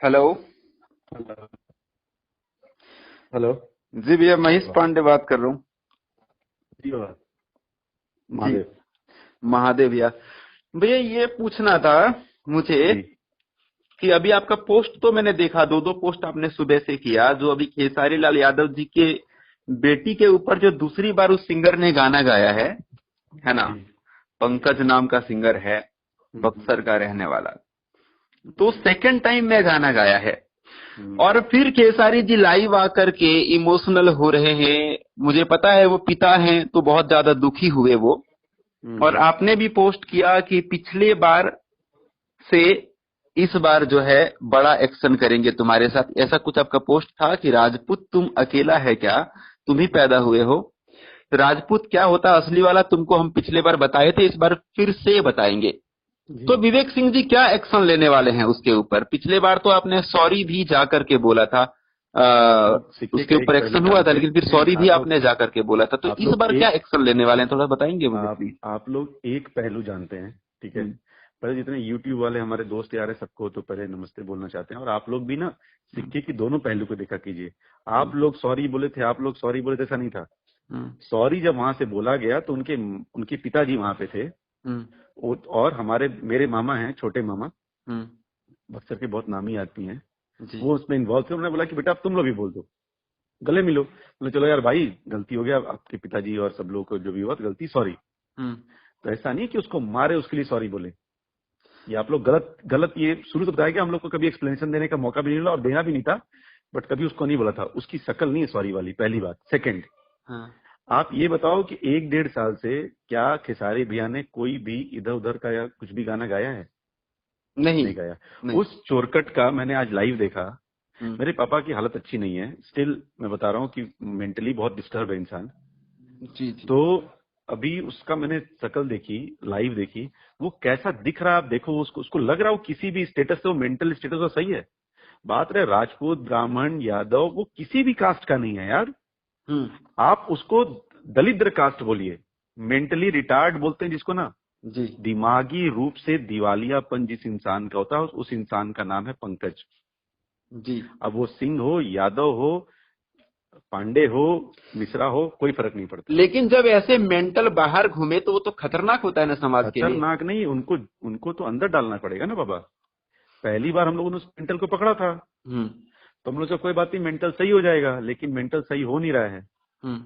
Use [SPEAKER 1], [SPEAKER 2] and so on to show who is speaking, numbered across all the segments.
[SPEAKER 1] Hello.
[SPEAKER 2] Hello.
[SPEAKER 1] जी भैया, महेश
[SPEAKER 2] वाह,
[SPEAKER 1] पांडे बात कर रहा हूँ।
[SPEAKER 2] जी वाह,
[SPEAKER 1] जी,
[SPEAKER 2] महादेव।
[SPEAKER 1] महादेव भैया। भैया ये पूछना था मुझे
[SPEAKER 2] जी
[SPEAKER 1] कि अभी आपका पोस्ट तो मैंने देखा, दो दो पोस्ट आपने सुबह से किया, जो अभी खेसारी लाल यादव जी के बेटी के ऊपर जो दूसरी बार उस सिंगर ने गाना गाया है ना?
[SPEAKER 2] जी।
[SPEAKER 1] पंकज नाम का सिंगर है,
[SPEAKER 2] हम्म,
[SPEAKER 1] बक्सर का रहने वाला। तो सेकंड टाइम में गाना गाया है
[SPEAKER 2] हम्म,
[SPEAKER 1] और फिर खेसारी जी लाइव आकर के इमोशनल हो रहे हैं। मुझे पता है वो पिता हैं तो बहुत ज्यादा दुखी हुए वो। और
[SPEAKER 2] हम्म,
[SPEAKER 1] आपने भी पोस्ट किया कि पिछले बार से इस बार जो है बड़ा एक्शन करेंगे तुम्हारे साथ, ऐसा कुछ आपका पोस्ट था कि राजपूत तुम अकेला है क्या, तुम ही पैदा हुए हो। तो राजपूत क्या होता है असली वाला तुमको हम पिछले बार बताए थे, इस बार फिर से बताएंगे।
[SPEAKER 2] जी।
[SPEAKER 1] तो विवेक सिंह जी क्या एक्शन लेने वाले हैं उसके ऊपर? पिछले बार तो आपने सॉरी भी जा करके बोला था,
[SPEAKER 2] अब सिक्के
[SPEAKER 1] उसके
[SPEAKER 2] का
[SPEAKER 1] ऊपर
[SPEAKER 2] एक पहलू
[SPEAKER 1] एक्शन हुआ था,
[SPEAKER 2] जानते
[SPEAKER 1] लेकिन फिर
[SPEAKER 2] हैं
[SPEAKER 1] सॉरी भी आपने जा करके बोला था। तो
[SPEAKER 2] आप
[SPEAKER 1] इस
[SPEAKER 2] लोग
[SPEAKER 1] बार क्या
[SPEAKER 2] एक
[SPEAKER 1] एक्शन लेने वाले हैं, थोड़ा बताएंगे मुझे
[SPEAKER 2] आप
[SPEAKER 1] प्लीज।
[SPEAKER 2] आप लोग एक पहलू जानते हैं, ठीक है।
[SPEAKER 1] हम्म,
[SPEAKER 2] पहले जितने यूट्यूब वाले हमारे दोस्त यार है सबको तो पहले नमस्ते बोलना चाहते हैं, और आप लोग भी ना
[SPEAKER 1] हम्म,
[SPEAKER 2] सिक्के की दोनों पहलू को देखा कीजिए।
[SPEAKER 1] हम्म,
[SPEAKER 2] आप लोग सॉरी बोले थे, आप लोग सॉरी बोले थे, ऐसा नहीं था।
[SPEAKER 1] हम्म,
[SPEAKER 2] सॉरी जब वहां से बोला गया तो उनके उनके पिताजी वहां पे थे।
[SPEAKER 1] हम्म,
[SPEAKER 2] और हमारे मेरे मामा हैं, छोटे मामा,
[SPEAKER 1] हम्म,
[SPEAKER 2] बक्सर के बहुत नामी आदमी हैं।
[SPEAKER 1] जी,
[SPEAKER 2] वो उसमें इन्वॉल्व थे। उन्होंने बोला कि बेटा अब तुम लोग भी बोल दो, गले मिलो। बोले चलो यार भाई, गलती हो गया, आपके पिताजी और सब लोगों को जो भी हुआ तो गलती, सॉरी।
[SPEAKER 1] हम्म,
[SPEAKER 2] तो ऐसा नहीं कि उसको मारे उसके लिए सॉरी बोले। ये आप लोग गलत गलत, ये शुरू तो बताया कि हम लोग को कभी एक्सप्लेनेशन देने का मौका भी नहीं मिला और देना भी नहीं था। बट कभी उसको नहीं बोला था, उसकी शक्ल नहीं है सॉरी वाली, पहली बात। सेकंड,
[SPEAKER 1] हाँ,
[SPEAKER 2] आप ये बताओ कि एक डेढ़ साल से क्या खेसारी भैया ने कोई भी इधर उधर का या कुछ भी गाना गाया है?
[SPEAKER 1] नहीं,
[SPEAKER 2] नहीं गाया।
[SPEAKER 1] नहीं,
[SPEAKER 2] उस चोरकट का मैंने आज लाइव देखा।
[SPEAKER 1] हम्म,
[SPEAKER 2] मेरे पापा की हालत अच्छी नहीं है, स्टिल मैं बता रहा हूँ कि मेंटली बहुत डिस्टर्ब है इंसान।
[SPEAKER 1] जी, जी,
[SPEAKER 2] तो अभी उसका मैंने शक्ल देखी, लाइव देखी। वो कैसा दिख रहा है आप देखो, उसको उसको लग रहा हो किसी भी स्टेटस से वो मेंटल स्टेटस तो सही है। बात रहे राजपूत, ब्राह्मण, यादव, वो किसी भी कास्ट का नहीं है यार।
[SPEAKER 1] हम्म,
[SPEAKER 2] आप उसको दलिद्र कास्ट बोलिए, मेंटली रिटार्ड बोलते हैं जिसको ना।
[SPEAKER 1] जी,
[SPEAKER 2] दिमागी रूप से दिवालियापन जिस इंसान का होता है उस इंसान का नाम है पंकज।
[SPEAKER 1] जी।
[SPEAKER 2] अब वो सिंह हो, यादव हो, पांडे हो, मिश्रा हो, कोई फर्क नहीं पड़ता।
[SPEAKER 1] लेकिन जब ऐसे मेंटल बाहर घूमे तो वो तो खतरनाक होता है ना समाज के लिए।
[SPEAKER 2] खतरनाक नहीं, उनको उनको तो अंदर डालना पड़ेगा ना बाबा। पहली बार हम लोगों ने उस मेंटल को पकड़ा था
[SPEAKER 1] हम्म,
[SPEAKER 2] तो हम लोग से कोई बात नहीं, मेंटल सही हो जाएगा, लेकिन मेंटल सही हो नहीं रहा है।
[SPEAKER 1] हम्म,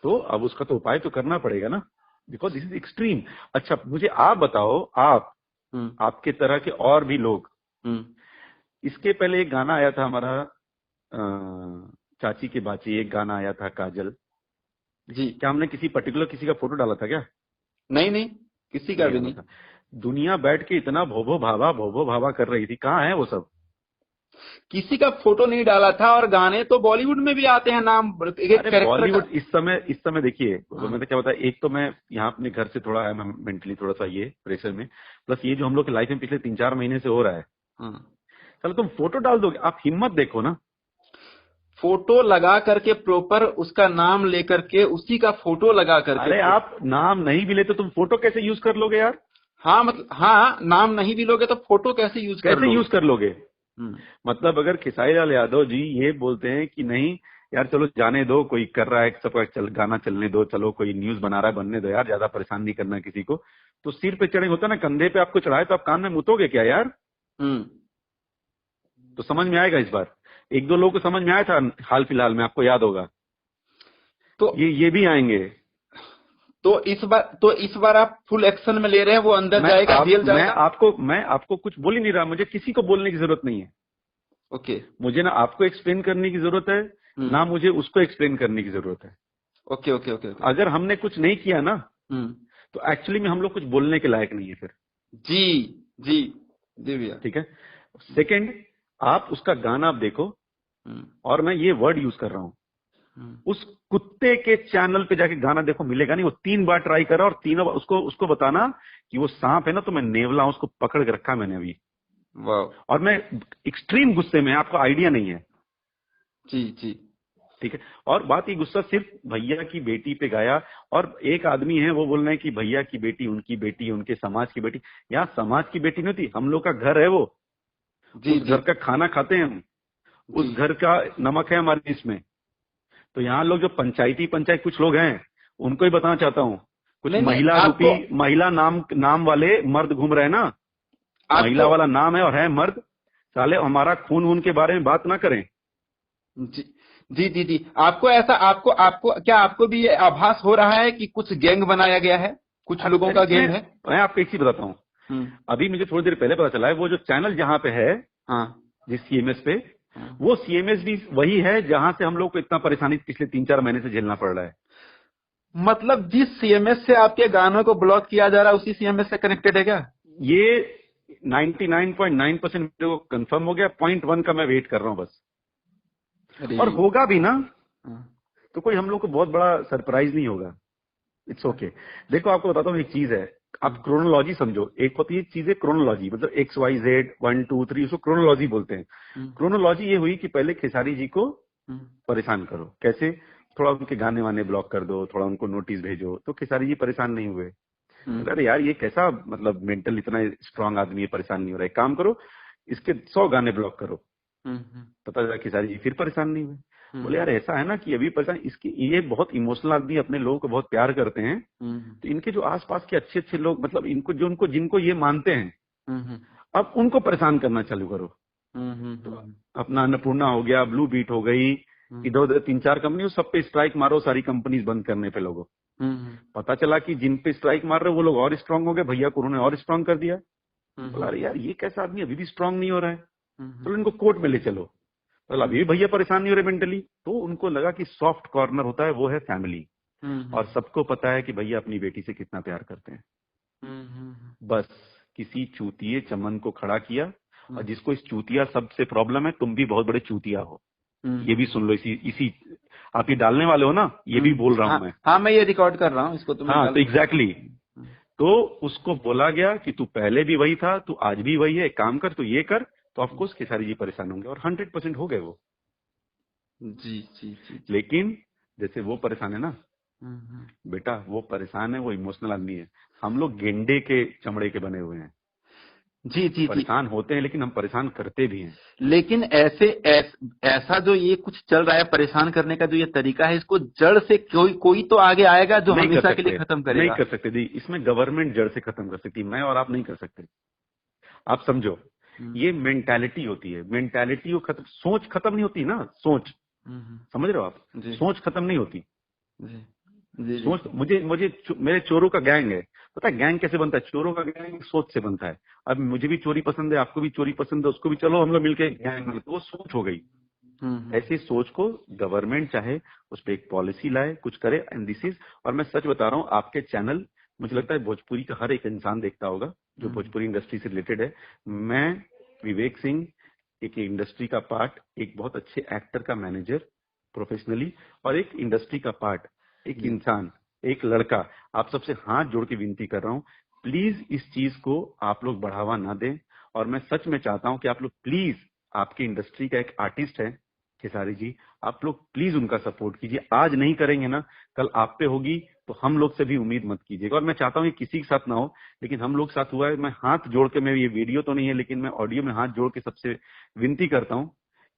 [SPEAKER 2] तो अब उसका तो उपाय तो करना पड़ेगा ना, बिकॉज दिस इज एक्सट्रीम। अच्छा मुझे आप बताओ, आप
[SPEAKER 1] हम्म,
[SPEAKER 2] आपके तरह के और भी लोग,
[SPEAKER 1] हम्म,
[SPEAKER 2] इसके पहले एक गाना आया था हमारा, चाची के बाची, एक गाना आया था काजल।
[SPEAKER 1] जी,
[SPEAKER 2] क्या हमने किसी पर्टिकुलर किसी का फोटो डाला था क्या?
[SPEAKER 1] नहीं, नहीं, किसी का
[SPEAKER 2] नहीं
[SPEAKER 1] भी
[SPEAKER 2] डाला
[SPEAKER 1] नहीं।
[SPEAKER 2] था। दुनिया बैठ के इतना भोभो भाभा कर रही थी, कहाँ है वो सब?
[SPEAKER 1] किसी का फोटो नहीं डाला था, और गाने तो बॉलीवुड में भी आते हैं, नाम एक एक
[SPEAKER 2] अरे
[SPEAKER 1] कैरेक्टर का।
[SPEAKER 2] बॉलीवुड इस समय देखिए,
[SPEAKER 1] हाँ,
[SPEAKER 2] मैं तो क्या बता, एक तो मैं यहाँ अपने घर से थोड़ा है, मैं मेंटली थोड़ा सा ये प्रेशर में, प्लस ये जो हम लोग की लाइफ में पिछले 3-4 महीने से हो रहा है।
[SPEAKER 1] हाँ।
[SPEAKER 2] चलो तुम फोटो डाल दोगे, आप हिम्मत देखो ना।
[SPEAKER 1] फोटो लगा करके प्रॉपर उसका नाम लेकर के उसी का फोटो लगा करके
[SPEAKER 2] अरे आप नाम नहीं भी ले तो तुम फोटो कैसे यूज कर लोगे यार?
[SPEAKER 1] हाँ, मतलब हाँ, नाम नहीं भी लोगे तो फोटो कैसे यूज कर
[SPEAKER 2] कैसे
[SPEAKER 1] लोगे?
[SPEAKER 2] यूज कर लोगे?
[SPEAKER 1] हम्म,
[SPEAKER 2] मतलब अगर खेसारी लाल यादव जी ये बोलते हैं कि नहीं यार चलो जाने दो, कोई कर रहा है सबका, गाना चलने दो, चलो कोई न्यूज बना रहा है बनने दो यार, ज्यादा परेशान नहीं करना किसी को। तो सिर पे चढ़े होता ना, कंधे पे आपको चढ़ाए तो आप कान में मुतोगे क्या यार?
[SPEAKER 1] हम्म।
[SPEAKER 2] तो समझ में आएगा इस बार। एक दो लोगों को समझ में आया था हाल फिलहाल में, आपको याद होगा।
[SPEAKER 1] तो
[SPEAKER 2] ये भी आएंगे।
[SPEAKER 1] तो इस बार आप फुल एक्शन में ले रहे हैं, वो अंदर जाएगा, जेल जाएगा।
[SPEAKER 2] मैं आपको कुछ बोल ही नहीं रहा, मुझे किसी को बोलने की जरूरत नहीं है।
[SPEAKER 1] ओके,
[SPEAKER 2] मुझे ना आपको एक्सप्लेन करने की जरूरत है,
[SPEAKER 1] हम्म,
[SPEAKER 2] ना मुझे उसको एक्सप्लेन करने की जरूरत है।
[SPEAKER 1] Okay, okay, okay, okay.
[SPEAKER 2] अगर हमने कुछ नहीं किया ना
[SPEAKER 1] हम्म,
[SPEAKER 2] तो एक्चुअली में हम लोग कुछ बोलने के लायक नहीं है फिर।
[SPEAKER 1] जी, जी, जी भैया।
[SPEAKER 2] ठीक है। सेकंड, आप उसका गाना आप देखो,
[SPEAKER 1] हम्म,
[SPEAKER 2] और मैं ये वर्ड यूज कर रहा हूं,
[SPEAKER 1] हम्म,
[SPEAKER 2] उस कुत्ते के चैनल पे जाके गाना देखो, मिलेगा नहीं। वो 3 बार ट्राई करा और तीनों बार उसको उसको बताना कि वो सांप है ना, तो मैं नेवला हूं, उसको पकड़ के रखा मैंने अभी।
[SPEAKER 1] वाह,
[SPEAKER 2] और मैं एक्सट्रीम गुस्से में, आपको आइडिया नहीं है।
[SPEAKER 1] जी, जी,
[SPEAKER 2] ठीक है। और बात, ये गुस्सा सिर्फ भैया की बेटी पे गाया, और एक आदमी है वो बोल रहे हैं कि भैया की बेटी, उनकी बेटी, उनके समाज की बेटी। यहाँ समाज की बेटी नहीं होती, हम लोग का घर है वो।
[SPEAKER 1] जी
[SPEAKER 2] उस
[SPEAKER 1] जी
[SPEAKER 2] घर का खाना खाते हैं हम, उस
[SPEAKER 1] जी।
[SPEAKER 2] घर का नमक है हमारे इसमें। तो यहाँ लोग जो पंचायत कुछ लोग हैं, उनको ही बताना चाहता हूँ, कुछ
[SPEAKER 1] नहीं नहीं,
[SPEAKER 2] महिला रूपी,
[SPEAKER 1] आपको
[SPEAKER 2] महिला नाम वाले मर्द घूम रहे हैं ना, महिला
[SPEAKER 1] आपको
[SPEAKER 2] वाला नाम है और है मर्द, साले हमारा खून वून के बारे में बात ना करें।
[SPEAKER 1] जी जी जी जी। आपको ऐसा, आपको आपको क्या, आपको भी ये आभास हो रहा है कि कुछ गैंग बनाया गया है, कुछ
[SPEAKER 2] अब
[SPEAKER 1] लोगों का
[SPEAKER 2] मैं
[SPEAKER 1] गैंग है?
[SPEAKER 2] मैं आपको एक चीज बताता हूँ।
[SPEAKER 1] हम्म।
[SPEAKER 2] अभी मुझे थोड़ी देर पहले पता चला है, वो जो चैनल जहाँ पे है,
[SPEAKER 1] हाँ
[SPEAKER 2] जिस सीएमएस पे,
[SPEAKER 1] हाँ।
[SPEAKER 2] वो सीएमएस भी वही है जहां से हम लोग को इतना परेशानी पिछले 3-4 महीने से झेलना पड़ रहा है।
[SPEAKER 1] मतलब जिस सीएमएस से आपके गानों को ब्लॉक किया जा रहा है, उसी सीएमएस से कनेक्टेड है क्या?
[SPEAKER 2] ये 99.9% मेरे को कंफर्म हो गया, 0.1 का मैं वेट कर रहा हूँ बस।
[SPEAKER 1] अरे।
[SPEAKER 2] और होगा भी ना,
[SPEAKER 1] हाँ
[SPEAKER 2] तो कोई हम लोग को बहुत बड़ा सरप्राइज नहीं होगा। It's okay. देखो आपको बताता हूँ एक चीज है, आप
[SPEAKER 1] हाँ
[SPEAKER 2] क्रोनोलॉजी समझो। एक होती है चीज है क्रोनोलॉजी, मतलब XYZ 1 2 3, उसको क्रोनोलॉजी बोलते हैं। क्रोनोलॉजी ये हुई कि पहले खेसारी जी को परेशान करो, कैसे? थोड़ा उनके गाने वाने ब्लॉक कर दो, थोड़ा उनको नोटिस भेजो, तो खेसारी जी परेशान नहीं हुए। अरे यार ये कैसा, मतलब मेंटल इतना स्ट्रांग आदमी है, परेशान नहीं हो रहा है, काम करो इसके 100 गाने ब्लॉक करो। पता चला खेसारी जी फिर परेशान नहीं हुए। बोले यार ऐसा है ना कि अभी परेशान, इसकी ये बहुत इमोशनल आदमी, अपने लोगों को बहुत प्यार करते हैं, तो इनके जो आसपास के अच्छे अच्छे लोग, मतलब इनको जो उनको जिनको ये मानते हैं, अब उनको परेशान करना चालू करो। तो अपना अन्नपूर्णा हो गया, ब्लू बीट हो गई, इधर उधर 3-4 कंपनी, सब पे स्ट्राइक मारो, सारी कंपनीज बंद करने पे लोगों। पता चला कि जिन पे स्ट्राइक मार रहे वो लोग और स्ट्रांग हो गए, भैया को उन्होंने और स्ट्रांग कर दिया। बोला अरे यार ये कैसा आदमी अभी भी स्ट्रांग नहीं हो रहा है, चलो इनको कोर्ट में ले चलो। बोला अभी भी भैया परेशान नहीं हो रहे मेंटली। तो उनको लगा कि सॉफ्ट कॉर्नर होता है वो है फैमिली, और सबको पता है कि भैया अपनी बेटी से कितना प्यार करते हैं। बस किसी चूतिए चमन को खड़ा किया, और जिसको इस चूतिया सब से प्रॉब्लम है, तुम भी बहुत बड़े चूतिया हो, ये भी सुन लो। इसी इसी आप ये डालने वाले हो ना, ये भी बोल रहा हूं
[SPEAKER 1] हाँ
[SPEAKER 2] मैं।
[SPEAKER 1] हाँ, मैं ये रिकॉर्ड कर रहा हूँ, इसको तो मैं
[SPEAKER 2] हाँ
[SPEAKER 1] डाल
[SPEAKER 2] तो
[SPEAKER 1] दूंगा।
[SPEAKER 2] एग्जैक्टली तो उसको बोला गया कि तू पहले भी वही था, तू आज भी वही है, एक काम कर, तू ये कर, तो ऑफकोर्स खेसारी जी परेशान होंगे, और 100% हो गए वो।
[SPEAKER 1] जी जी जी जी।
[SPEAKER 2] लेकिन जैसे वो परेशान है ना,
[SPEAKER 1] हम्म।
[SPEAKER 2] बेटा वो परेशान है, वो इमोशनल आदमी है, हम लोग गेंडे के चमड़े के बने हुए हैं।
[SPEAKER 1] जी जी जी।
[SPEAKER 2] परेशान होते हैं लेकिन हम परेशान करते भी हैं।
[SPEAKER 1] लेकिन ऐसा जो ये कुछ चल रहा है, परेशान करने का जो ये तरीका है, इसको जड़ से कोई कोई तो आगे आएगा जो
[SPEAKER 2] नहीं कर
[SPEAKER 1] हमेशा के लिए
[SPEAKER 2] सकते,
[SPEAKER 1] खत्म
[SPEAKER 2] नहीं
[SPEAKER 1] करेगा।
[SPEAKER 2] कर सकते जी, इसमें गवर्नमेंट जड़ से खत्म कर सकती है, मैं और आप नहीं कर सकते। आप समझो,
[SPEAKER 1] हम्म
[SPEAKER 2] ये मेंटालिटी होती है, मेंटालिटी को खत्म, सोच खत्म नहीं होती ना, सोच, समझ रहे हो आप?
[SPEAKER 1] जी
[SPEAKER 2] सोच खत्म नहीं होती।
[SPEAKER 1] जी जी जी।
[SPEAKER 2] सोच, मुझे मुझे मेरे चोरों का गैंग है, पता है गैंग कैसे बनता है? चोरों का गैंग सोच से बनता है। अब मुझे भी चोरी पसंद है, आपको भी चोरी पसंद है, उसको भी, चलो हम लोग मिलके गैंग बना, तो वो सोच हो गई। ऐसी सोच को गवर्नमेंट चाहे उस पर एक पॉलिसी लाए, कुछ करे, एंड दिस इज, और मैं सच बता रहा हूँ, आपके चैनल, मुझे लगता है भोजपुरी का हर एक इंसान देखता होगा जो भोजपुरी इंडस्ट्री से रिलेटेड है। मैं, विवेक सिंह, एक इंडस्ट्री का पार्ट, एक बहुत अच्छे एक्टर का मैनेजर प्रोफेशनली, और एक इंडस्ट्री का पार्ट, एक इंसान, एक लड़का, आप सबसे हाथ जोड़ के विनती कर रहा हूँ, प्लीज इस चीज को आप लोग बढ़ावा ना दें। और मैं सच में चाहता हूं कि आप लोग प्लीज, आपकी इंडस्ट्री का एक आर्टिस्ट है खेसारी जी, आप लोग प्लीज उनका सपोर्ट कीजिए। आज नहीं करेंगे ना, कल आप पे होगी, तो हम लोग से भी उम्मीद मत कीजिएगा। और मैं चाहता हूँ कि किसी के साथ ना हो, लेकिन हम लोग साथ हुआ है। मैं हाथ जोड़ के, मैं, ये वीडियो तो नहीं है लेकिन मैं ऑडियो में हाथ जोड़ के सबसे विनती करता हूँ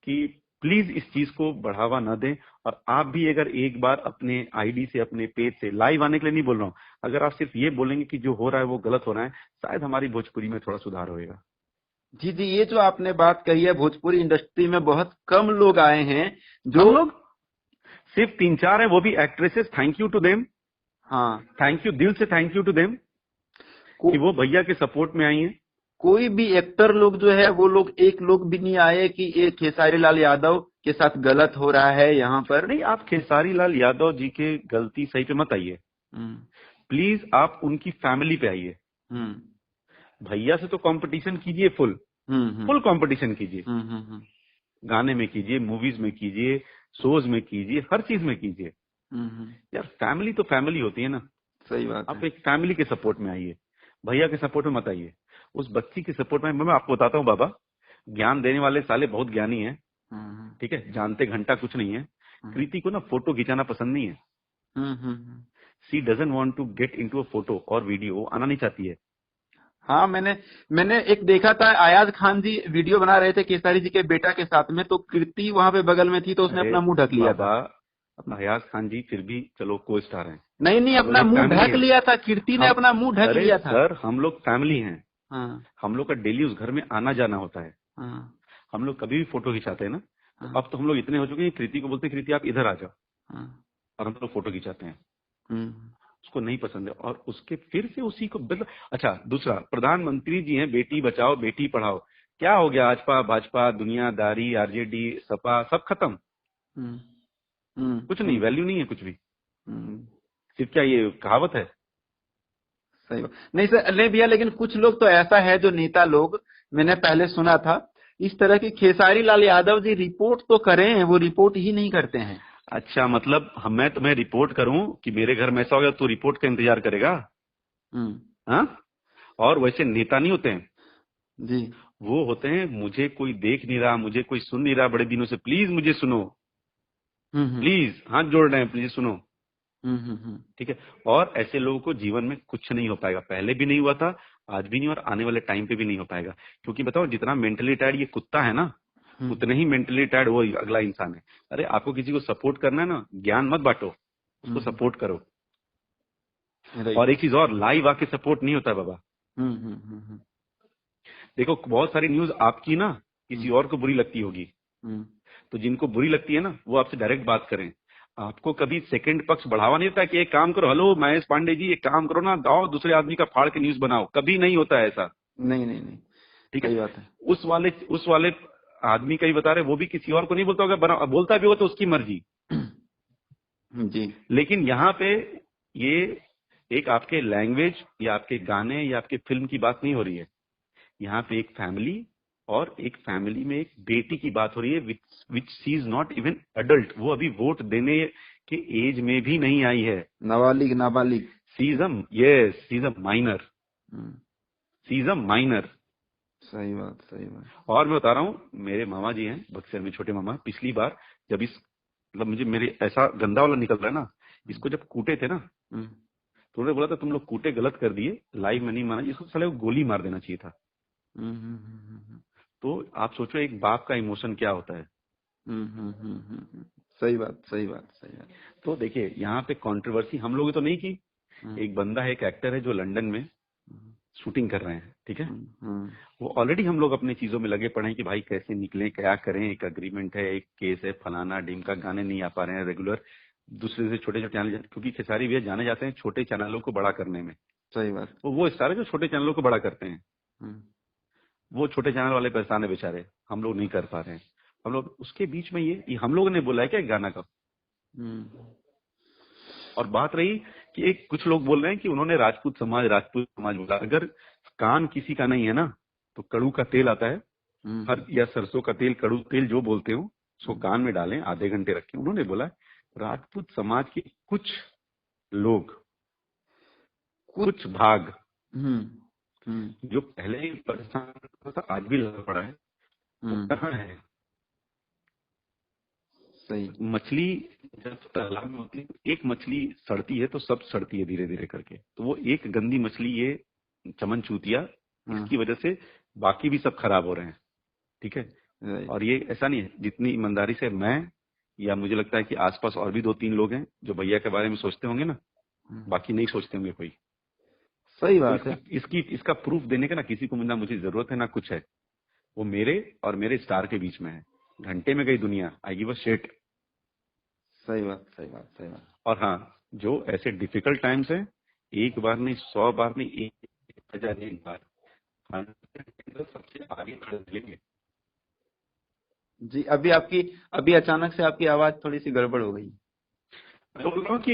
[SPEAKER 2] कि प्लीज इस चीज को बढ़ावा ना दें। और आप भी अगर एक बार अपने आईडी से, अपने पेज से, लाइव आने के लिए नहीं बोल रहा हूँ, अगर आप सिर्फ ये बोलेंगे कि जो हो रहा है वो गलत हो रहा है, शायद हमारी भोजपुरी में थोड़ा सुधार होएगा।
[SPEAKER 1] जी जी, ये जो आपने बात कही है, भोजपुरी इंडस्ट्री में बहुत कम लोग आए हैं जो,
[SPEAKER 2] हम लोग सिर्फ 3-4 हैं, वो भी actresses, thank you to them,
[SPEAKER 1] हाँ,
[SPEAKER 2] थैंक यू, दिल से थैंक यू टू देम,
[SPEAKER 1] को,
[SPEAKER 2] कि वो भैया के सपोर्ट में आई हैं।
[SPEAKER 1] कोई भी एक्टर लोग जो है, वो लोग एक लोग भी नहीं आए कि ये खेसारी लाल यादव के साथ गलत हो रहा है यहाँ पर।
[SPEAKER 2] नहीं, आप खेसारी लाल यादव जी के गलती सही पे मत आइए,
[SPEAKER 1] हम्म
[SPEAKER 2] प्लीज आप उनकी फैमिली पे आइए।
[SPEAKER 1] हम्म
[SPEAKER 2] भैया से तो कंपटीशन कीजिए, फुल
[SPEAKER 1] हम्म
[SPEAKER 2] फुल कंपटीशन कीजिए,
[SPEAKER 1] हम्म हम्म हम्म
[SPEAKER 2] गाने में कीजिए, मूवीज में कीजिए, शोज में कीजिए, हर चीज में कीजिए। यार फैमिली तो फैमिली होती है ना,
[SPEAKER 1] सही बात
[SPEAKER 2] आप
[SPEAKER 1] है।
[SPEAKER 2] एक फैमिली के सपोर्ट में आइए, भैया के सपोर्ट में मत आइए। उस बच्ची के सपोर्ट में, मैं आपको बताता हूँ बाबा, ज्ञान देने वाले साले बहुत ज्ञानी हैं,
[SPEAKER 1] हम्म
[SPEAKER 2] ठीक है, जानते घंटा कुछ नहीं है। कृति को ना फोटो खिंचाना पसंद नहीं है,
[SPEAKER 1] hmm hmm hmm,
[SPEAKER 2] she doesn't want to get into a photo और वीडियो, वो आना नहीं चाहती है।
[SPEAKER 1] हाँ, मैंने एक देखा था, अयाज खान जी वीडियो बना रहे थे केसारी जी के बेटा के साथ में, तो कीर्ति वहां पे बगल में थी, तो उसने
[SPEAKER 2] अरे
[SPEAKER 1] अपना मुंह ढक लिया था।
[SPEAKER 2] बाबा, अयाज खान जी फिर भी चलो को स्टार हैं।
[SPEAKER 1] नहीं नहीं,
[SPEAKER 2] हम
[SPEAKER 1] अपना
[SPEAKER 2] लोग
[SPEAKER 1] मुंह
[SPEAKER 2] फैमिली
[SPEAKER 1] ढक
[SPEAKER 2] हैं।
[SPEAKER 1] लिया था, कीर्ति ने
[SPEAKER 2] हम
[SPEAKER 1] अपना मुंह ढक
[SPEAKER 2] अरे
[SPEAKER 1] लिया था।
[SPEAKER 2] सर, हम लोग फैमिली हैं।
[SPEAKER 1] हाँ
[SPEAKER 2] हम लोग का डेली उस घर में आना जाना होता है।
[SPEAKER 1] हाँ
[SPEAKER 2] हम लोग कभी भी फोटो खिंचाते हैं ना, तो
[SPEAKER 1] हाँ
[SPEAKER 2] अब तो हम लोग इतने हो चुके हैं, कृति को बोलते हैं कृति आप इधर आ जाओ,
[SPEAKER 1] हाँ।
[SPEAKER 2] और हम लोग फोटो खिंचाते हैं।
[SPEAKER 1] हम्म
[SPEAKER 2] उसको नहीं पसंद है, और उसके फिर से उसी को मतलब। अच्छा, दूसरा, प्रधानमंत्री जी हैं बेटी बचाओ बेटी पढ़ाओ, क्या हो गया? आजपा भाजपा दुनियादारी आरजेडी सपा सब खत्म,
[SPEAKER 1] हम्म हम्म
[SPEAKER 2] कुछ नहीं,
[SPEAKER 1] हम्म
[SPEAKER 2] वैल्यू नहीं है कुछ भी।
[SPEAKER 1] हम्म।
[SPEAKER 2] सिर्फ क्या ये कहावत है?
[SPEAKER 1] सही बात नहीं सर, नहीं भैया, लेकिन कुछ लोग तो ऐसा है जो नेता लोग, मैंने पहले सुना था इस तरह की, खेसारी लाल यादव जी रिपोर्ट तो करें, वो रिपोर्ट ही नहीं करते हैं।
[SPEAKER 2] अच्छा, मतलब मैं तुम्हें रिपोर्ट करूं कि मेरे घर में ऐसा हो गया, तो रिपोर्ट का इंतजार करेगा?
[SPEAKER 1] हम्म।
[SPEAKER 2] हाँ। और वैसे नेता नहीं होते हैं,
[SPEAKER 1] जी।
[SPEAKER 2] वो होते हैं मुझे कोई देख नहीं रहा, मुझे कोई सुन नहीं रहा बड़े दिनों से, प्लीज मुझे सुनो,
[SPEAKER 1] हम्म।
[SPEAKER 2] प्लीज हाथ जोड़ रहे हैं, प्लीज सुनो।
[SPEAKER 1] हम्म।
[SPEAKER 2] ठीक है। और ऐसे लोगों को जीवन में कुछ नहीं हो पाएगा, पहले भी नहीं हुआ था, आज भी नहीं, और आने वाले टाइम पे भी नहीं हो पाएगा। क्योंकि बताओ, जितना मेंटली टायर्ड ये कुत्ता है ना,
[SPEAKER 1] हम्म।
[SPEAKER 2] उतने ही मेंटली टायर्ड वो अगला इंसान है। अरे आपको किसी को सपोर्ट करना है ना, ज्ञान मत बांटो, उसको
[SPEAKER 1] हम्म।
[SPEAKER 2] सपोर्ट करो। और
[SPEAKER 1] राइट।
[SPEAKER 2] एक चीज और, लाइव आके सपोर्ट नहीं होता है बाबा।
[SPEAKER 1] हम्म।
[SPEAKER 2] देखो, बहुत सारी न्यूज आपकी ना किसी
[SPEAKER 1] हम्म
[SPEAKER 2] और को बुरी लगती होगी,
[SPEAKER 1] हम्म
[SPEAKER 2] तो जिनको बुरी लगती है ना, वो आपसे डायरेक्ट बात करें। आपको कभी सेकंड पक्ष बढ़ावा नहीं होता कि एक काम करो, हेलो महेश पांडे जी एक काम करो ना, आओ दूसरे आदमी का फाड़ के न्यूज बनाओ, कभी नहीं होता है ऐसा।
[SPEAKER 1] नहीं नहीं नहीं,
[SPEAKER 2] ठीक है।
[SPEAKER 1] सही बात है।
[SPEAKER 2] उस वाले आदमी का ही बता रहे, वो भी किसी और को नहीं बोलता होगा, बोलता भी हो तो उसकी मर्जी।
[SPEAKER 1] जी।
[SPEAKER 2] लेकिन यहाँ पे ये एक आपके लैंग्वेज या आपके गाने या आपके फिल्म की बात नहीं हो रही है। यहाँ पे एक फैमिली, और एक फैमिली में एक बेटी की बात हो रही है, विच सी इज नॉट इवन अडल्ट, वो अभी वोट देने के एज में भी नहीं आई है।
[SPEAKER 1] नाबालिग नाबालिग।
[SPEAKER 2] She is a minor,
[SPEAKER 1] hmm.
[SPEAKER 2] She is a minor.
[SPEAKER 1] सही बात, सही बात।
[SPEAKER 2] और मैं बता रहा हूँ, मेरे मामा जी हैं बक्सर में, छोटे मामा, पिछली बार जब इस मतलब मुझे मेरे ऐसा गंदा वाला निकल रहा है ना, इसको जब कूटे थे ना,
[SPEAKER 1] हम्म
[SPEAKER 2] तो उन्होंने बोला था तुम लोग कूटे गलत कर दिए, लाइव में नहीं माना, इसको साले को गोली मार देना चाहिए था।
[SPEAKER 1] हम्म।
[SPEAKER 2] तो आप सोचो एक बाप का इमोशन क्या होता है।
[SPEAKER 1] सही बात, सही बात, सही बात।
[SPEAKER 2] तो देखिए, यहाँ पे कंट्रोवर्सी हम लोगों ने तो नहीं की।
[SPEAKER 1] हम्म
[SPEAKER 2] एक बंदा है, एक एक्टर है जो लंदन में
[SPEAKER 1] हम्म
[SPEAKER 2] शूटिंग कर रहे हैं, ठीक है।
[SPEAKER 1] हम्म
[SPEAKER 2] वो ऑलरेडी, हम लोग अपनी चीजों में लगे पड़े हैं कि भाई कैसे निकले, क्या करें, एक अग्रीमेंट है, एक केस है, फलाना ढीमका, गाने नहीं आ पा रहे हैं रेगुलर, दूसरे से छोटे छोटे चैनल, क्योंकि खेसारी भैया जाने जाते हैं छोटे चैनलों को बड़ा करने में।
[SPEAKER 1] सही बात।
[SPEAKER 2] वो स्टार है जो छोटे चैनलों को बड़ा करते हैं।
[SPEAKER 1] हम्म
[SPEAKER 2] वो छोटे चैनल वाले परेशान है बेचारे, हम लोग नहीं कर पा रहे हैं। हम लोग उसके बीच में ये हम लोगों ने बोला है क्या एक गाना का।
[SPEAKER 1] हम्म
[SPEAKER 2] और बात रही कि एक कुछ लोग बोल रहे हैं कि उन्होंने राजपूत समाज बोला। अगर कान किसी का नहीं है ना, तो कड़ू का तेल आता है, हर या सरसों का तेल, कड़ू तेल जो बोलते हो, उसको कान में डालें, आधे घंटे रखें। उन्होंने बोला राजपूत समाज के कुछ लोग, कुछ भाग, जो पहले ही परेशान था, आज भी लगा पड़ा है, वो कहाँ है?
[SPEAKER 1] सही।
[SPEAKER 2] मछली जब तालाब में होती है, एक मछली सड़ती है तो सब सड़ती है धीरे धीरे करके, तो वो एक गंदी मछली, ये चमन चूतिया, इसकी वजह से बाकी भी सब खराब हो रहे हैं। ठीक है। और ये ऐसा नहीं है, जितनी ईमानदारी से मैं, या मुझे लगता है कि आसपास और भी 2-3 लोग हैं जो भैया के बारे में सोचते होंगे ना, बाकी नहीं सोचते होंगे कोई।
[SPEAKER 1] सही
[SPEAKER 2] तो
[SPEAKER 1] बात है।
[SPEAKER 2] इसका प्रूफ देने का ना किसी को ना मुझे जरूरत है ना कुछ है, वो मेरे और मेरे स्टार के बीच में है। घंटे में गई दुनिया, आई गिव अ शिट।
[SPEAKER 1] सही बात, सही बात, सही बात।
[SPEAKER 2] और हाँ, जो ऐसे डिफिकल्ट टाइम्स है, एक बार नहीं, 100 बार नहीं, 1001 बार सबसे आगे खड़े मिलेंगे।
[SPEAKER 1] जी, अभी अचानक से आपकी आवाज थोड़ी सी गड़बड़ हो गई।
[SPEAKER 2] मैं बोल रहा हूँ कि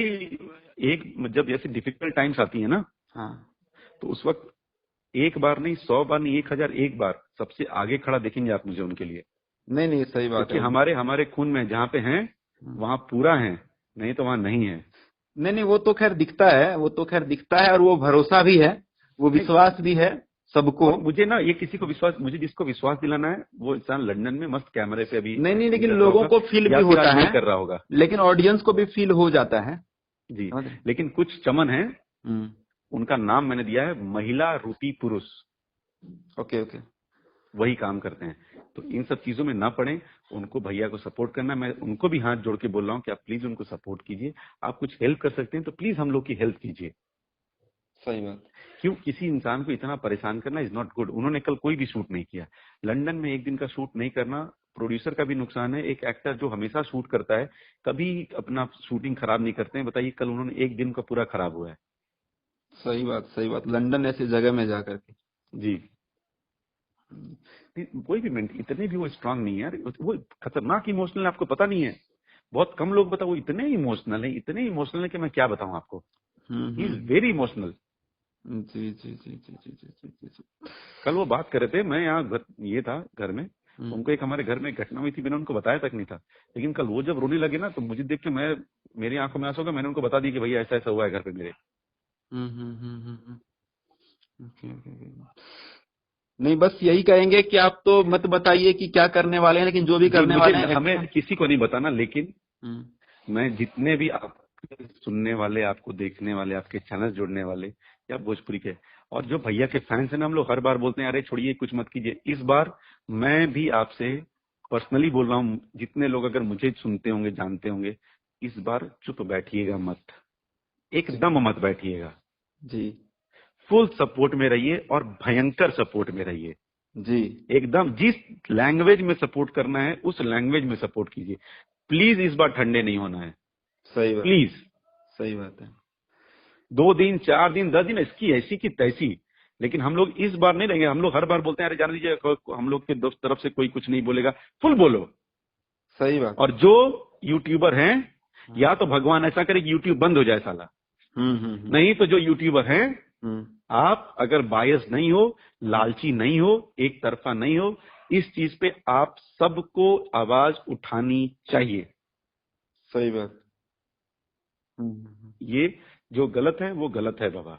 [SPEAKER 2] एक जब जैसे डिफिकल्ट टाइम्स आती है ना,
[SPEAKER 1] हाँ।
[SPEAKER 2] तो उस वक्त एक बार नहीं, 100 बार नहीं, 1001 बार सबसे आगे खड़ा देखेंगे आप मुझे उनके लिए।
[SPEAKER 1] नहीं नहीं, सही बात
[SPEAKER 2] क्योंकि
[SPEAKER 1] है।
[SPEAKER 2] हमारे खून में जहाँ पे हैं वहाँ पूरा है, नहीं तो वहाँ नहीं है।
[SPEAKER 1] नहीं नहीं, वो तो खैर दिखता है, वो तो खैर दिखता है, और वो भरोसा भी है, वो विश्वास भी है सबको।
[SPEAKER 2] मुझे ना ये किसी को विश्वास, मुझे जिसको विश्वास दिलाना है, वो इंसान लंदन में मस्त कैमरे पे अभी
[SPEAKER 1] नहीं नहीं, लेकिन लोगों को फील भी होता है,
[SPEAKER 2] कर रहा होगा,
[SPEAKER 1] लेकिन ऑडियंस को भी फील हो जाता है।
[SPEAKER 2] जी। लेकिन कुछ चमन है उनका नाम मैंने दिया है महिला रूपी पुरुष,
[SPEAKER 1] ओके ओके।
[SPEAKER 2] वही काम करते हैं। तो इन सब चीजों में ना पड़े, उनको भैया को सपोर्ट करना। मैं उनको भी हाथ जोड़ के बोल रहा हूँ कि आप प्लीज उनको सपोर्ट कीजिए। आप कुछ हेल्प कर सकते हैं तो प्लीज हम लोग की हेल्प कीजिए।
[SPEAKER 1] सही बात।
[SPEAKER 2] क्यों किसी इंसान को इतना परेशान करना इज नॉट गुड। उन्होंने कल कोई भी शूट नहीं किया। लंदन में एक दिन का शूट नहीं करना प्रोड्यूसर का भी नुकसान है। एक एक्टर जो हमेशा शूट करता है कभी अपना शूटिंग खराब नहीं करते हैं। बताइए कल उन्होंने एक दिन का पूरा खराब हुआ है।
[SPEAKER 1] सही बात सही बात, लंदन ऐसी जगह में जाकर के।
[SPEAKER 2] जी। कोई भी मेंट इतने भी वो स्ट्रांग नहीं है यार। वो खतरनाक इमोशनल है, आपको पता नहीं है। बहुत कम लोग बताओ, वो इतने इमोशनल है कि मैं क्या बताऊं आपको। He is very emotional.
[SPEAKER 1] जी जी जी जी जी जी जी जी जी।
[SPEAKER 2] कल वो बात कर रहे थे, मैं यहाँ ये था घर में,
[SPEAKER 1] हम्म,
[SPEAKER 2] उनको एक हमारे घर में एक घटना हुई थी, मैंने उनको बताया तक नहीं था। लेकिन कल वो जब रोने लगे ना तो मुझे देख के मेरी आंखों में आंसू हो गया। मैंने उनको बता दिया कि भैया ऐसा ऐसा हुआ है घर पे मेरे।
[SPEAKER 1] Okay okay okay. नहीं, बस यही कहेंगे कि आप तो मत बताइए कि क्या करने वाले हैं, लेकिन जो भी
[SPEAKER 2] जी,
[SPEAKER 1] करने
[SPEAKER 2] मुझे
[SPEAKER 1] वाले हैं
[SPEAKER 2] हमें किसी को नहीं बताना, लेकिन
[SPEAKER 1] हम्म,
[SPEAKER 2] मैं जितने भी आपके सुनने वाले, आपको देखने वाले, आपके चैनल जुड़ने वाले या भोजपुरी के, और जो भैया के फैंस हैं ना, हम लोग हर बार बोलते हैं अरे छोड़िए कुछ मत कीजिए। इस बार मैं भी आपसे पर्सनली बोल रहा हूँ, जितने लोग अगर मुझे सुनते होंगे, जानते होंगे, इस बार चुप बैठिएगा मत, एकदम मत बैठिएगा।
[SPEAKER 1] जी
[SPEAKER 2] फुल सपोर्ट में रहिए और भयंकर सपोर्ट में रहिए।
[SPEAKER 1] जी।
[SPEAKER 2] एकदम जिस लैंग्वेज में सपोर्ट करना है उस लैंग्वेज में सपोर्ट कीजिए। प्लीज इस बार ठंडे नहीं होना है,
[SPEAKER 1] सही बात।
[SPEAKER 2] प्लीज।
[SPEAKER 1] सही बात है।
[SPEAKER 2] 2 दिन, 4 दिन, 10 दिन इसकी ऐसी की तैसी, लेकिन हम लोग इस बार नहीं रहेंगे। हम लोग हर बार बोलते हैं अरे जान दीजिए, हम लोग के दोस्त तरफ से कोई कुछ नहीं बोलेगा। फुल बोलो।
[SPEAKER 1] सही बात।
[SPEAKER 2] और जो यूट्यूबर हैं, या तो भगवान ऐसा करे कि यूट्यूब बंद हो जाए साला, नहीं तो जो यूट्यूबर हैं,
[SPEAKER 1] हम्म,
[SPEAKER 2] आप अगर बायस नहीं हो, लालची नहीं हो, एक तरफा नहीं हो, इस चीज पे आप सबको आवाज उठानी चाहिए।
[SPEAKER 1] सही बात।
[SPEAKER 2] ये जो गलत है वो गलत है बाबा।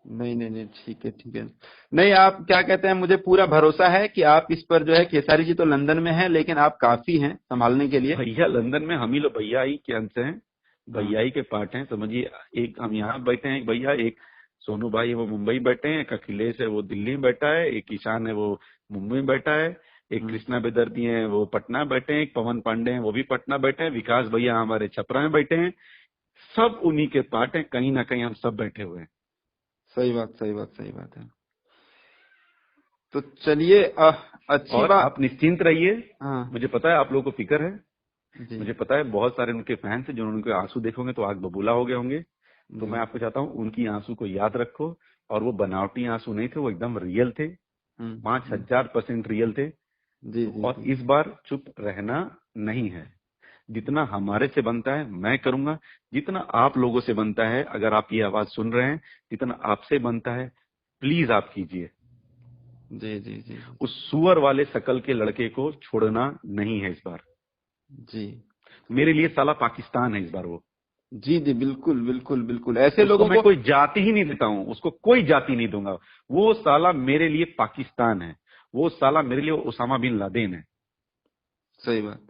[SPEAKER 1] नहीं नहीं नहीं, ठीक है ठीक है। नहीं, आप क्या कहते हैं, मुझे पूरा भरोसा है कि आप इस पर जो है, खेसारी जी तो लंदन में हैं लेकिन आप काफी हैं संभालने के लिए।
[SPEAKER 2] भैया लंदन में हम ही लोग भैया ही के अंश हैं,
[SPEAKER 1] हाँ,
[SPEAKER 2] भैया ही के पार्ट हैं, समझिए। एक हम यहाँ बैठे हैं, एक भैया, एक सोनू भाई है वो मुंबई बैठे हैं, एक अखिलेश है वो दिल्ली में बैठा है, एक ईशान है वो मुंबई में बैठा है, एक कृष्णा बेदर्ती है वो पटना बैठे हैं, एक पवन पांडे हैं वो भी पटना बैठे हैं, विकास भैया हमारे छपरा में बैठे हैं। सब उन्हीं के पार्ट हैं, कहीं ना कहीं हम सब बैठे हुए हैं।
[SPEAKER 1] सही बात सही बात सही बात है। तो चलिए, अच्छी
[SPEAKER 2] और
[SPEAKER 1] बात।
[SPEAKER 2] आप निश्चिंत रहिए।
[SPEAKER 1] हाँ
[SPEAKER 2] मुझे पता है आप लोगों को फिक्र है।
[SPEAKER 1] जी
[SPEAKER 2] मुझे पता है बहुत सारे उनके फैंस हैं जो उनके आंसू देखोगे तो आग बबूला हो गए होंगे। तो
[SPEAKER 1] जी।
[SPEAKER 2] मैं आपको चाहता हूँ उनकी आंसू को याद रखो। और वो बनावटी आंसू नहीं थे, वो एकदम रियल थे, 5,000% रियल थे।
[SPEAKER 1] जी जी
[SPEAKER 2] और
[SPEAKER 1] जी।
[SPEAKER 2] इस बार चुप रहना नहीं है। जितना हमारे से बनता है मैं करूंगा, जितना आप लोगों से बनता है, अगर आप ये आवाज सुन रहे हैं, जितना आपसे बनता है प्लीज आप कीजिए।
[SPEAKER 1] जी जी जी जी
[SPEAKER 2] उस सुअर वाले शकल के लड़के को छोड़ना नहीं है इस बार।
[SPEAKER 1] जी
[SPEAKER 2] मेरे लिए साला पाकिस्तान है इस बार वो।
[SPEAKER 1] जी जी, बिल्कुल बिल्कुल बिल्कुल, ऐसे
[SPEAKER 2] उसको
[SPEAKER 1] लोगों
[SPEAKER 2] मैं
[SPEAKER 1] को।
[SPEAKER 2] कोई जाति ही नहीं देता हूँ, उसको कोई जाति नहीं दूंगा। वो साला मेरे लिए पाकिस्तान है, वो साला मेरे लिए ओसामा बिन लादेन है।
[SPEAKER 1] सही बात।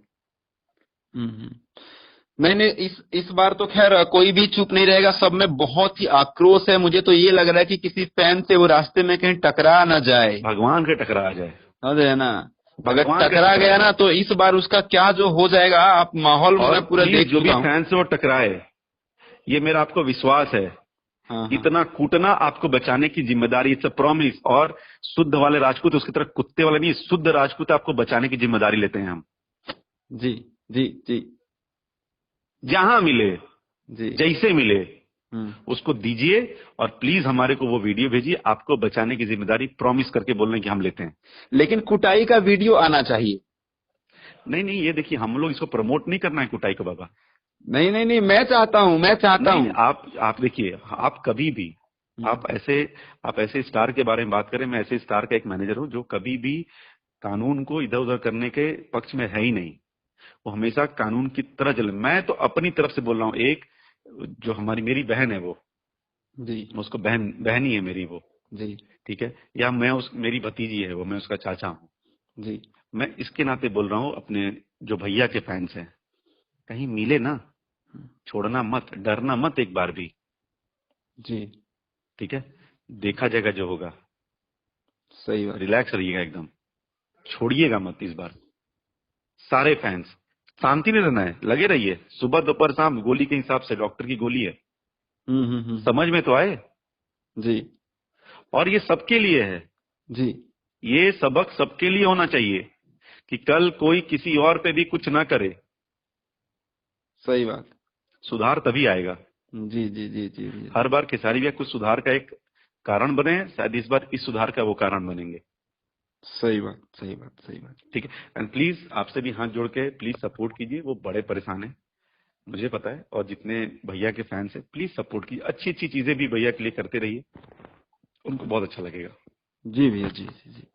[SPEAKER 1] मैंने इस बार तो खैर कोई भी चुप नहीं रहेगा, सब में बहुत ही आक्रोश है। मुझे तो ये लग रहा है कि किसी फैन से वो रास्ते में कहीं टकरा ना जाए।
[SPEAKER 2] भगवान के टकरा आ जाए,
[SPEAKER 1] समझ रहे हैं ना। अगर
[SPEAKER 2] भगवान के
[SPEAKER 1] टकरा गया
[SPEAKER 2] टकरा
[SPEAKER 1] ना
[SPEAKER 2] जाए।
[SPEAKER 1] तो इस बार उसका क्या जो हो जाएगा, आप माहौल
[SPEAKER 2] और
[SPEAKER 1] मैं पूरा
[SPEAKER 2] प्लीज
[SPEAKER 1] देख
[SPEAKER 2] जो भी
[SPEAKER 1] चुका हूँ।
[SPEAKER 2] फैन से वो टकराए, ये मेरा आपको विश्वास है।
[SPEAKER 1] हाँ हाँ।
[SPEAKER 2] इतना कूटना आपको बचाने की जिम्मेदारी, इट्स अ प्रॉमिस। और शुद्ध वाले राजपूत उसकी तरह कुत्ते वाले नहीं, शुद्ध राजपूत आपको बचाने की जिम्मेदारी लेते हैं हम।
[SPEAKER 1] जी जी जी
[SPEAKER 2] जहां मिले,
[SPEAKER 1] जी।
[SPEAKER 2] जैसे मिले,
[SPEAKER 1] हम्म।
[SPEAKER 2] उसको दीजिए। और प्लीज हमारे को वो वीडियो भेजिए। आपको बचाने की जिम्मेदारी प्रॉमिस करके बोल रहे हैं कि हम लेते हैं।
[SPEAKER 1] लेकिन कुटाई का वीडियो आना चाहिए।
[SPEAKER 2] नहीं नहीं, ये देखिए हम लोग इसको प्रमोट नहीं करना है कुटाई को बाबा।
[SPEAKER 1] नहीं नहीं नहीं, मैं चाहता हूँ, मैं चाहता
[SPEAKER 2] नहीं,
[SPEAKER 1] हूँ।
[SPEAKER 2] आप देखिए, आप कभी भी,
[SPEAKER 1] हम्म,
[SPEAKER 2] आप ऐसे स्टार के बारे में बात करें। मैं ऐसे स्टार का एक मैनेजर हूं जो कभी भी कानून को इधर उधर करने के पक्ष में है ही नहीं। वो हमेशा कानून की तरह चले। मैं तो अपनी तरफ से बोल रहा हूँ। एक जो मेरी बहन है वो,
[SPEAKER 1] जी
[SPEAKER 2] उसको बहन ही है मेरी वो,
[SPEAKER 1] जी
[SPEAKER 2] ठीक है। या मेरी भतीजी है वो, मैं उसका चाचा हूँ।
[SPEAKER 1] जी
[SPEAKER 2] मैं इसके नाते बोल रहा हूँ, अपने जो भैया के फैंस हैं, कहीं मिले ना, छोड़ना मत, डरना मत एक बार भी।
[SPEAKER 1] जी
[SPEAKER 2] ठीक है, देखा जाएगा जो होगा।
[SPEAKER 1] सही बात।
[SPEAKER 2] रिलैक्स रहिएगा एकदम, छोड़िएगा मत इस बार। सारे फैंस शांति में रहना है, लगे रहिए सुबह दोपहर शाम, गोली के हिसाब से, डॉक्टर की गोली है। समझ में तो आए?
[SPEAKER 1] जी
[SPEAKER 2] और ये सबके लिए है,
[SPEAKER 1] जी।
[SPEAKER 2] ये सबक सबके लिए होना चाहिए कि कल कोई किसी और पे भी कुछ ना करे।
[SPEAKER 1] सही बात।
[SPEAKER 2] सुधार तभी आएगा।
[SPEAKER 1] जी जी जी जी जी।
[SPEAKER 2] हर बार खेसारी भैया कुछ सुधार का एक कारण बने हैं, शायद इस बार इस सुधार का वो कारण बनेंगे।
[SPEAKER 1] सही बात सही बात सही बात।
[SPEAKER 2] ठीक है, एंड प्लीज आपसे भी हाथ जोड़ के प्लीज सपोर्ट कीजिए, वो बड़े परेशान हैं मुझे पता है, और जितने भैया के फैंस हैं प्लीज सपोर्ट कीजिए, अच्छी अच्छी चीजें भी भैया के लिए करते रहिए, उनको बहुत अच्छा लगेगा।
[SPEAKER 1] जी भैया जी जी जी।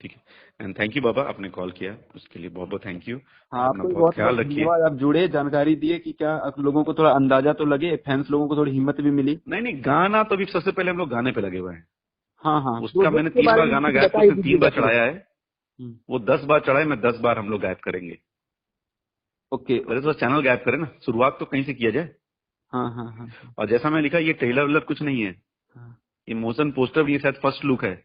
[SPEAKER 2] ठीक है, एंड थैंक यू बाबा, आपने कॉल किया उसके लिए बहुत बहुत थैंक यू।
[SPEAKER 1] हाँ,
[SPEAKER 2] अपना
[SPEAKER 1] आपको भी
[SPEAKER 2] बहुत
[SPEAKER 1] बहुत बहुत
[SPEAKER 2] ख्याल रखिए।
[SPEAKER 1] धन्यवाद। आप जुड़े, जानकारी दिए कि क्या अब लोगों को थोड़ा अंदाजा तो लगे, फैंस लोगों को थोड़ी हिम्मत भी मिली।
[SPEAKER 2] नहीं नहीं, गाना तो अभी सबसे पहले हम लोग गाने पे लगे हुए हैं।
[SPEAKER 1] हाँ हाँ, तो
[SPEAKER 2] उसका मैंने
[SPEAKER 1] उसके
[SPEAKER 2] 3
[SPEAKER 1] बारे
[SPEAKER 2] बार
[SPEAKER 1] में
[SPEAKER 2] गाना
[SPEAKER 1] कुछ
[SPEAKER 2] गाया
[SPEAKER 1] बता
[SPEAKER 2] था,
[SPEAKER 1] ही
[SPEAKER 2] उसने 3
[SPEAKER 1] दीजिएगा
[SPEAKER 2] बार
[SPEAKER 1] थोड़ा।
[SPEAKER 2] चढ़ाया है। वो 10 बार चढ़ाए, मैं 10 बार हम लोग गायब करेंगे।
[SPEAKER 1] ओके
[SPEAKER 2] पहले
[SPEAKER 1] ओके।
[SPEAKER 2] तो चैनल गायब करें ना, शुरुआत तो कहीं से किया जाए।
[SPEAKER 1] हाँ हाँ हाँ
[SPEAKER 2] और जैसा मैं लिखा, ये ट्रेलर वेलर कुछ नहीं है,
[SPEAKER 1] हाँ।
[SPEAKER 2] ये मोशन पोस्टर भी, ये शायद फर्स्ट लुक है।